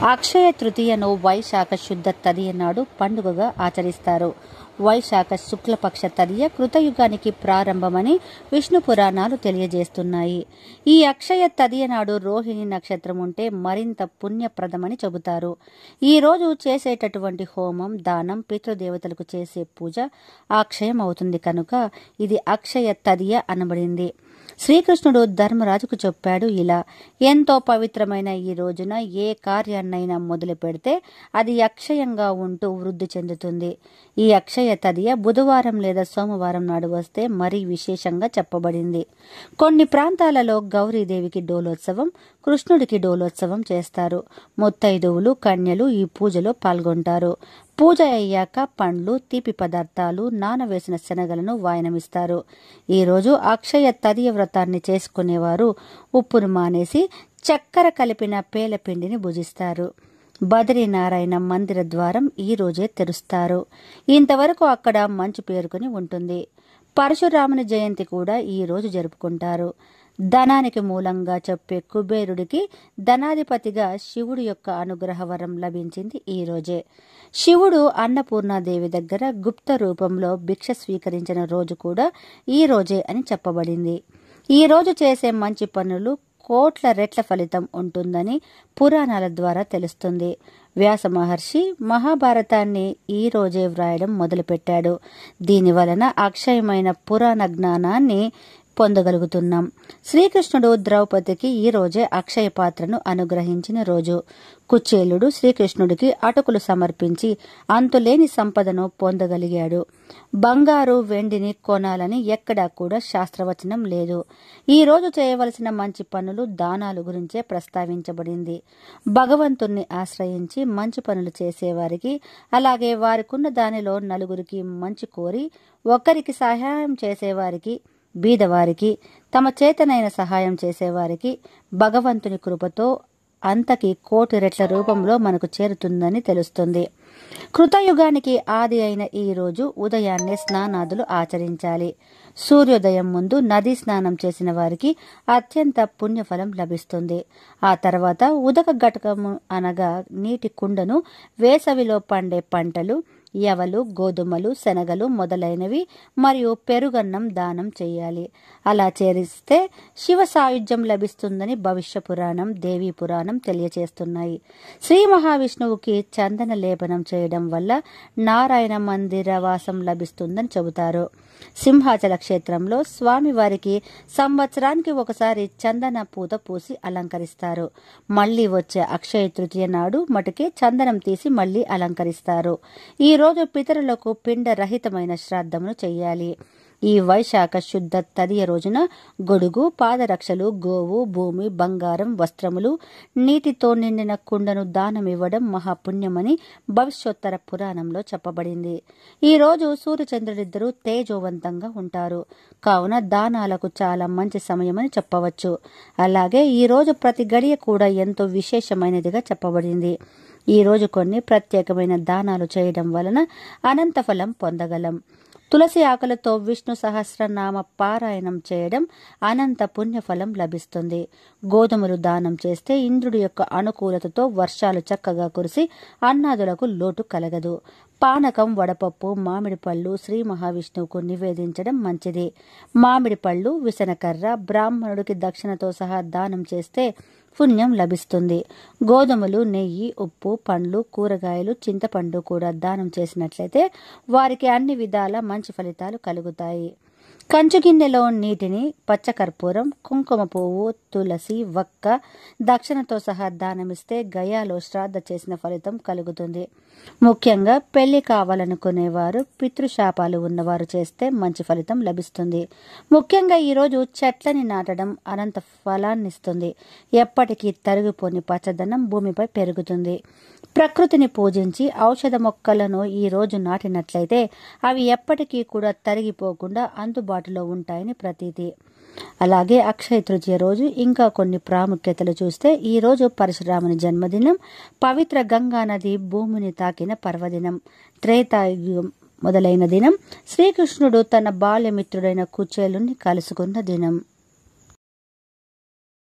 అక్షయ తృతీయను వైశాఖ శుద్ధ తదియ నాడు పండుగగా ఆచరిస్తారు. వైశాఖ శుక్లపక్ష తదియ కృతయుగానికి ప్రారంభమని విష్ణు పురాణాలు తెలియజేస్తున్నాయి. ఈ అక్షయ తదియ నాడు రోహిణి నక్షత్రం ఉంటే మరింత పుణ్యప్రదమని చెబుతారు. ఈ రోజు చేసేటటువంటి హోమం, దానం, పితృదేవతలకు చేసే పూజ అక్షయం అవుతుంది కనుక ఇది అక్షయ తదియ అనబడింది. శ్రీకృష్ణుడు ధర్మరాజుకు చెప్పాడు ఇలా: ఎంతో పవిత్రమైన ఈ రోజున ఏ కార్యాన్నైనా మొదలు పెడితే అది అక్షయంగా ఉంటూ వృద్ధి చెందుతుంది. ఈ అక్షయ తదియ బుధవారం లేదా సోమవారం నాడు వస్తే మరీ విశేషంగా చెప్పబడింది. కొన్ని ప్రాంతాలలో గౌరీదేవికి డోలోత్సవం, కృష్ణుడికి డోలోత్సవం చేస్తారు. ముత్తైదువులు, కన్యలు ఈ పూజలో పాల్గొంటారు. పూజ అయ్యాక పండ్లు, తీపి పదార్థాలు, నానవేసిన శనగలను వాయనమిస్తారు. ఈరోజు అక్షయ తదియ వ్రతాన్ని చేసుకునేవారు ఉప్పును మానేసి చక్కెర కలిపిన పేలపిండిని భుజిస్తారు. బద్రీనారాయణ మందిర ద్వారం ఈ రోజే తెరుస్తారు. ఇంతవరకు అక్కడ మంచు పేరుకుని ఉంటుంది. పరశురాముని జయంతి కూడా ఈ రోజు జరుపుకుంటారు. ధనానికి మూలంగా చెప్పే కుబేరుడికి ధనాధిపతిగా శివుడు యొక్క అనుగ్రహ వరం లభించింది ఈ రోజే. శివుడు అన్నపూర్ణాదేవి దగ్గర గుప్త రూపంలో భిక్ష స్వీకరించిన రోజు కూడా ఈ రోజే అని చెప్పబడింది. ఈ రోజు చేసే మంచి పనులు కోట్ల రెట్ల ఫలితం ఉంటుందని పురాణాల ద్వారా తెలుస్తుంది. వ్యాస మహర్షి మహాభారతాన్ని ఈ రోజే వ్రాయడం మొదలుపెట్టాడు. దీని వలన అక్షయమైన పురాణ జ్ఞానాన్ని పొందగలుగుతున్నాం. శ్రీకృష్ణుడు ద్రౌపదికి ఈ రోజే అక్షయ పాత్రను అనుగ్రహించిన రోజు. కుచేలుడు శ్రీకృష్ణుడికి అటుకులు సమర్పించి అంతులేని సంపదను పొందగలిగాడు. బంగారు, వెండిని కొనాలని ఎక్కడా కూడా శాస్త్రవచనం లేదు. ఈ రోజు చేయవలసిన మంచి పనులు, దానాలు గురించే ప్రస్తావించబడింది. భగవంతుణ్ణి ఆశ్రయించి మంచి పనులు చేసేవారికి, అలాగే వారికున్న దానిలో నలుగురికి మంచి కోరి ఒక్కరికి సహాయం చేసేవారికి, బీదవారికి, తమ చేతనైన సహాయం చేసేవారికి భగవంతుని కృపతో అంతకి కోటి రెట్ల రూపంలో మనకు చేరుతుందని తెలుస్తుంది. కృతయుగానికి ఆది అయిన ఈ రోజు ఉదయాన్నే స్నానాదులు ఆచరించాలి. సూర్యోదయం ముందు నదీ స్నానం చేసిన వారికి అత్యంత పుణ్యఫలం లభిస్తుంది. ఆ తర్వాత ఉదక ఘటకము అనగా నీటి కుండను, వేసవిలో పండే పంటలు, యవలు, గోధుమలు, శనగలు మొదలైనవి మరియు పెరుగన్నం దానం చేయాలి. అలా చేరిస్తే శివ సాయుధ్యం లభిస్తుందని భవిష్య పురాణం, దేవీ పురాణం తెలియచేస్తున్నాయి. శ్రీ మహావిష్ణువుకి చందన లేపనం చేయడం వల్ల నారాయణ మందిర వాసం లభిస్తుందని చెబుతారు. సింహాచల క్షేత్రంలో స్వామివారికి సంవత్సరానికి ఒకసారి చందన పూత పూసి అలంకరిస్తారు. మళ్లీ వచ్చే అక్షయ తృతీయ నాడు మటుకే చందనం తీసి మళ్లీ అలంకరిస్తారు. ఈ రోజు పితరులకు పిండ రహితమైన శ్రాద్ధమును చెయ్యాలి. ఈ వైశాఖ శుద్ధ తదియ రోజున గొడుగు, పాదరక్షలు, గోవు, భూమి, బంగారం, వస్త్రములు, నీటితో నిండిన కుండను దానమివ్వడం మహాపుణ్యమని భవిష్యోత్తర పురాణంలో చెప్పబడింది. ఈ రోజు సూర్యచంద్రుడిద్దరూ తేజోవంతంగా ఉంటారు కావున దానాలకు చాలా మంచి సమయమని చెప్పవచ్చు. అలాగే ఈ రోజు ప్రతి గడియ కూడా ఎంతో విశేషమైనదిగా చెప్పబడింది. ఈ రోజు కొన్ని ప్రత్యేకమైన దానాలు చేయడం వలన అనంత ఫలం పొందగలం. తులసి ఆకులతో విష్ణు సహస్రనామ పారాయణం చేయడం అనంత పుణ్యఫలం లభిస్తుంది. గోధుమలు దానం చేస్తే ఇంద్రుడి యొక్క అనుకూలతతో వర్షాలు చక్కగా కురిసి అన్నాదులకు లోటు కలగదు. పానకం, వడపప్పు, మామిడి పళ్ళు శ్రీ మహావిష్ణువుకు నివేదించడం మంచిది. మామిడి పళ్ళు, విసనకర్ర బ్రాహ్మణుడికి దక్షిణతో సహా దానం చేస్తే పుణ్యం లభిస్తుంది. గోధుమలు, నెయ్యి, ఉప్పు, పండ్లు, కూరగాయలు, చింతపండు కూడా దానం చేసినట్లయితే వారికి అన్ని విధాల మంచి ఫలితాలు కలుగుతాయి. కంచుగిన్నెలో నీటిని, పచ్చకర్పూరం, కుంకుమ పువ్వు, తులసి, వక్క దక్షిణతో సహా దానమిస్తే గయాలో శ్రాద్ధ చేసిన ఫలితం కలుగుతుంది. ముఖ్యంగా పెళ్లి కావాలనుకునేవారు, పితృశాపాలు ఉన్నవారు చేస్తే మంచి ఫలితం లభిస్తుంది. ముఖ్యంగా ఈరోజు చెట్లని నాటడం అనంత ఫలాన్నిస్తుంది. ఎప్పటికీ తరిగిపోని పచ్చదనం భూమిపై పెరుగుతుంది. ప్రకృతిని పూజించి ఔషధ మొక్కలను ఈ రోజు నాటినట్లయితే అవి ఎప్పటికీ కూడా తరిగిపోకుండా అందుబాటులో ఉంటాయని ప్రతీతి. అలాగే అక్షయ తృతీయ రోజు ఇంకా కొన్ని ప్రాముఖ్యతలు చూస్తే ఈ రోజు పరశురాముని జన్మదినం, పవిత్ర గంగా నది భూమిని తాకిన పర్వదినం, త్రేతాయుగం మొదలైన దినం, శ్రీకృష్ణుడు తన బాల్యమిత్రుడైన కుచేలుని కలుసుకున్న దినం.